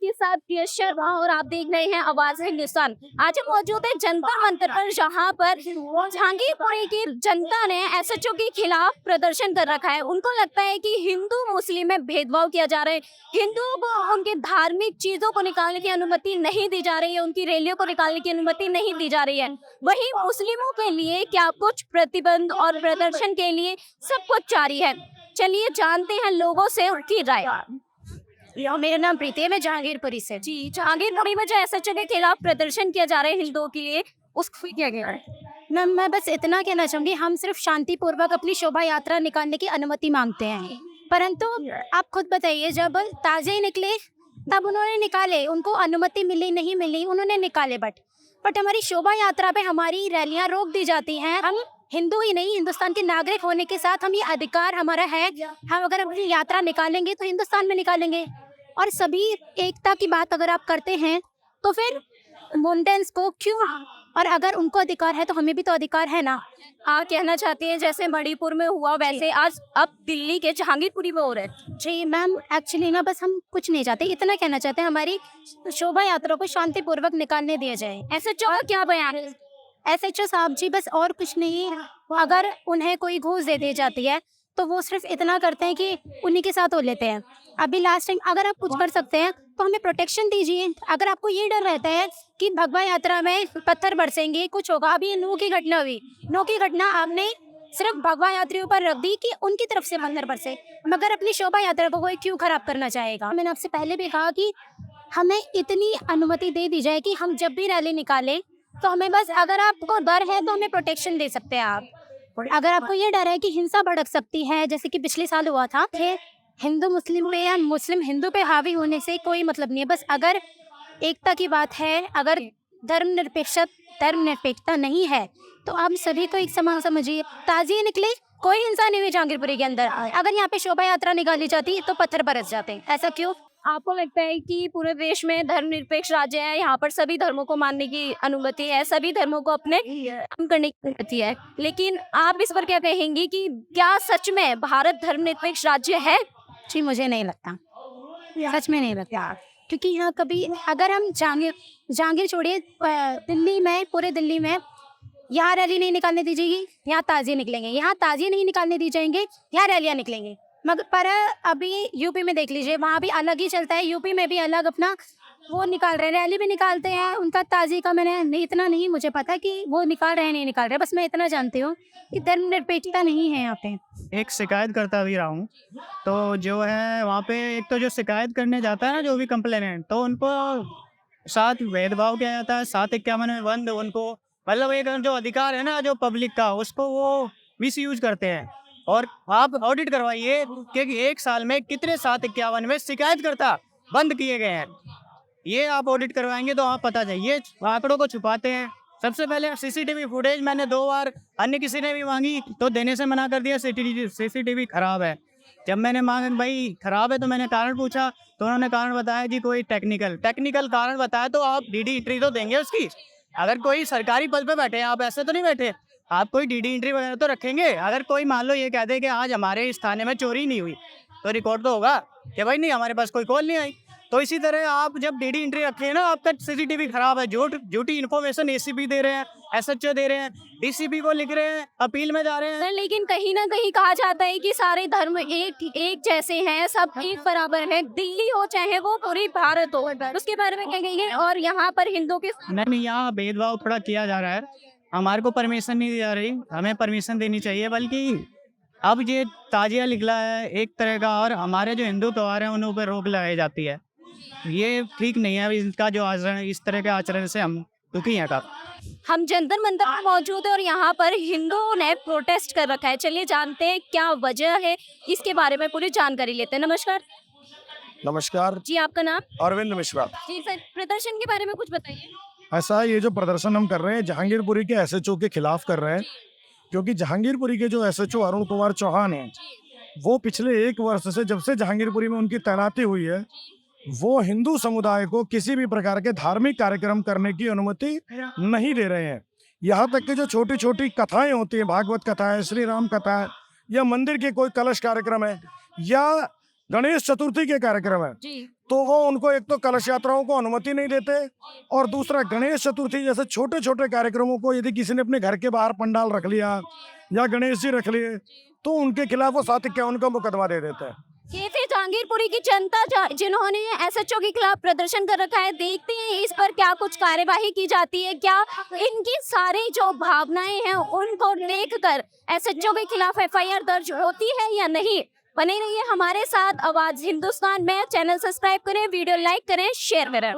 आपके साथ प्रिय शर्मा और आप देख रहे हैं आवाज हिंदुस्तान। आज हम मौजूद है जंतर मंतर पर, जहां पर जहांगीरपुरी की जनता ने एसएचओ के खिलाफ प्रदर्शन कर रखा है। उनको लगता है कि हिंदू मुस्लिम में भेदभाव किया जा रहा है, हिंदुओं को उनकी धार्मिक चीजों को निकालने की अनुमति नहीं दी जा रही है, उनकी रैलियों को निकालने की अनुमति नहीं दी जा रही है। वहीं मुस्लिमों के लिए क्या कुछ प्रतिबंध और प्रदर्शन के लिए सब कुछ जारी है। चलिए जानते हैं लोगों से उनकी राय। मेरा नाम प्रीति है, मैं जहांगीरपुरी से। जी, जहांगीरपुरी में जो एसएचओ के खिलाफ प्रदर्शन किया जा रहा है हिंदुओं के लिए, उसको किया गया है। मैम, मैं बस इतना कहना चाहूंगी, हम सिर्फ शांतिपूर्वक अपनी शोभा यात्रा निकालने की अनुमति मांगते हैं। परंतु आप खुद बताइए, जब ताजे निकले तब उन्होंने निकाले, उनको अनुमति मिली नहीं मिली, उन्होंने निकाले, बट हमारी शोभा यात्रा पे हमारी रैलियां रोक दी जाती हैं। हम हिंदू ही नहीं, हिंदुस्तान के नागरिक होने के साथ हम ये अधिकार हमारा है। हम अगर अपनी यात्रा निकालेंगे तो हिंदुस्तान में निकालेंगे। और सभी एकता की बात अगर आप करते हैं तो फिर मुंडेंस को क्यों, और अगर उनको अधिकार है तो हमें भी तो अधिकार है ना। आप कहना चाहती हैं जैसे मणिपुर में हुआ वैसे आज अब दिल्ली के जहांगीरपुरी में हो रहा है। जी मैम, एक्चुअली ना बस हम कुछ नहीं चाहते, इतना कहना चाहते हैं हमारी शोभा यात्रा को शांतिपूर्वक निकालने दिया जाए। एसएचओ का क्या बयान है? एसएचओ साहब जी बस और कुछ नहीं, अगर उन्हें कोई घूस दे दी जाती है तो वो सिर्फ इतना करते हैं कि उन्हीं के साथ हो लेते हैं। अभी लास्ट टाइम अगर आप कुछ कर सकते हैं तो हमें प्रोटेक्शन दीजिए। अगर आपको ये डर रहता है कि भगवा यात्रा में पत्थर बरसेंगे, कुछ होगा, अभी ये नू की घटना हुई, नू की घटना आपने सिर्फ भगवा यात्रियों पर रख दी कि उनकी तरफ से पत्थर बरसे, मगर अपनी शोभा यात्रा को कोई क्यों खराब करना चाहेगा। मैंने आपसे पहले भी कहा कि हमें इतनी अनुमति दे दी जाए कि हम जब भी रैली निकालें तो हमें बस, अगर आपको डर है तो हमें प्रोटेक्शन दे सकते हैं आप। अगर आपको ये डर है कि हिंसा भड़क सकती है, जैसे कि पिछले साल हुआ था, हिंदू मुस्लिम पे या मुस्लिम हिंदू पे हावी होने से कोई मतलब नहीं है। बस अगर एकता की बात है, अगर धर्मनिरपेक्षता नहीं है तो आप सभी को एक समान समझिए। ताजिए निकले, कोई हिंसा नहीं हुई जहांगीरपुरी के अंदर। अगर यहाँ पे शोभा यात्रा निकाली जाती तो पत्थर बरस जाते। ऐसा क्यों? आपको लगता है कि पूरे देश में धर्मनिरपेक्ष राज्य है, यहाँ पर सभी धर्मों को मानने की अनुमति है, सभी धर्मों को अपने काम करने की अनुमति है, लेकिन आप इस पर क्या कहेंगी कि क्या सच में भारत धर्मनिरपेक्ष राज्य है? जी मुझे नहीं लगता, सच में नहीं लगता, क्योंकि यहाँ कभी, अगर हम जहांगीर छोड़िए, दिल्ली में, पूरे दिल्ली में यहाँ रैली नहीं निकालने दी जाएगी, यहाँ ताजिए निकलेंगे, यहाँ ताजिए नहीं निकालने दी जाएंगे, यहाँ रैलियाँ निकलेंगे। मगर पर अभी यूपी में देख लीजिए, वहाँ भी अलग ही चलता है। यूपी में भी अलग अपना वो निकाल रहे हैं, रैली भी निकालते हैं। उनका ताजी का मैंने इतना नहीं मुझे पता कि वो निकाल रहे हैं नहीं निकाल रहे, बस मैं इतना जानती हूँ कि धर्मनिरपेक्षता नहीं है यहाँ पे। एक शिकायत करता भी रहा हूँ, तो जो है वहाँ पे एक तो जो शिकायत करने जाता है ना, जो भी कंप्लेनेंट, तो उनको साथ भेदभाव किया जाता है। 751 में बंद, उनको मतलब एक जो अधिकार है ना जो पब्लिक का, उसको वो मिस यूज करते हैं। और आप ऑडिट करवाइए कि एक साल में कितने 751 में शिकायतकर्ता बंद किए गए हैं, ये आप ऑडिट करवाएंगे तो आप पता चाहिए। आंकड़ों को छुपाते हैं। सबसे पहले सीसीटीवी फुटेज मैंने 2 बार, अन्य किसी ने भी मांगी तो देने से मना कर दिया, सीसीटीवी खराब है। जब मैंने मांगा भाई खराब है तो मैंने कारण पूछा, तो उन्होंने कारण बताया जी कोई टेक्निकल कारण बताया, तो आप डीडी एंट्री तो देंगे उसकी। अगर कोई सरकारी पद पे बैठे, आप ऐसे तो नहीं बैठे, आप कोई डीडी एंट्री वगैरह तो रखेंगे। अगर कोई मान लो ये कह दे कि आज हमारे इस थाने में चोरी नहीं हुई, तो रिकॉर्ड तो होगा कि भाई नहीं हमारे पास कोई कॉल नहीं आई। तो इसी तरह आप जब डीडी एंट्री रखें ना, आपका सीसीटीवी खराब है, झूठी इन्फॉर्मेशन एसीपी दे रहे हैं, एसएचओ दे रहे हैं, डीसीपी को लिख रहे हैं, अपील में जा रहे हैं। लेकिन कहीं ना कहीं कहा जाता है कि सारे धर्म एक जैसे हैं, सब एक बराबर हैं, दिल्ली हो चाहे वो पूरी भारत हो। उसके बारे में क्या कहेंगे? और यहाँ पर हिंदुओं के नहीं, यहाँ भेदभाव थोड़ा किया जा रहा है। हमारे को परमिशन नहीं दी जा रही, हमें परमिशन देनी चाहिए। बल्कि अब ये ताजिया निकला है एक तरह का, और हमारे जो हिंदू त्योहार हैं उन पर रोक लगाई जाती है, ये ठीक नहीं है। इसका जो आचरण, इस तरह के आचरण से हम दुखी हैं। हम जंतर मंतर में मौजूद है और यहाँ पर हिंदुओं ने प्रोटेस्ट कर रखा है। चलिए जानते हैं क्या वजह है, इसके बारे में पूरी जानकारी लेते हैं। नमस्कार। नमस्कार जी, आपका नाम? अरविंद मिश्रा। जी सर, प्रदर्शन के बारे में कुछ बताइए। ऐसा ये जो प्रदर्शन हम कर रहे हैं जहांगीरपुरी के एसएचओ के खिलाफ कर रहे हैं, क्योंकि जहांगीरपुरी के जो एसएचओ अरुण कुमार चौहान हैं, वो पिछले 1 वर्ष से, जब से जहांगीरपुरी में उनकी तैनाती हुई है, वो हिंदू समुदाय को किसी भी प्रकार के धार्मिक कार्यक्रम करने की अनुमति नहीं दे रहे हैं। यहाँ तक कि जो छोटी छोटी कथाएं होती हैं, भागवत कथा है, श्री राम कथा है, या मंदिर के कोई कलश कार्यक्रम है, या गणेश चतुर्थी के कार्यक्रम है जी तो वो उनको एक तो कलश यात्राओं को अनुमति नहीं देते, और दूसरा गणेश चतुर्थी जैसे छोटे छोटे कार्यक्रमों को यदि किसी ने अपने घर के बाहर पंडाल रख लिया या गणेश जी रख लिए तो उनके खिलाफ वो 751 का मुकदमा दे देता है। ये थी जहांगीरपुरी की जनता जिन्होंने एसएचओ के खिलाफ प्रदर्शन कर रखा है। देखते हैं इस पर क्या कुछ कार्यवाही की जाती है, क्या इनकी सारी जो भावनाएं हैं उनको देखकर एसएचओ के खिलाफ एफआईआर दर्ज होती है या नहीं। बने रहिए हमारे साथ आवाज हिंदुस्तान में। चैनल सब्सक्राइब करें, वीडियो लाइक करें, शेयर करें।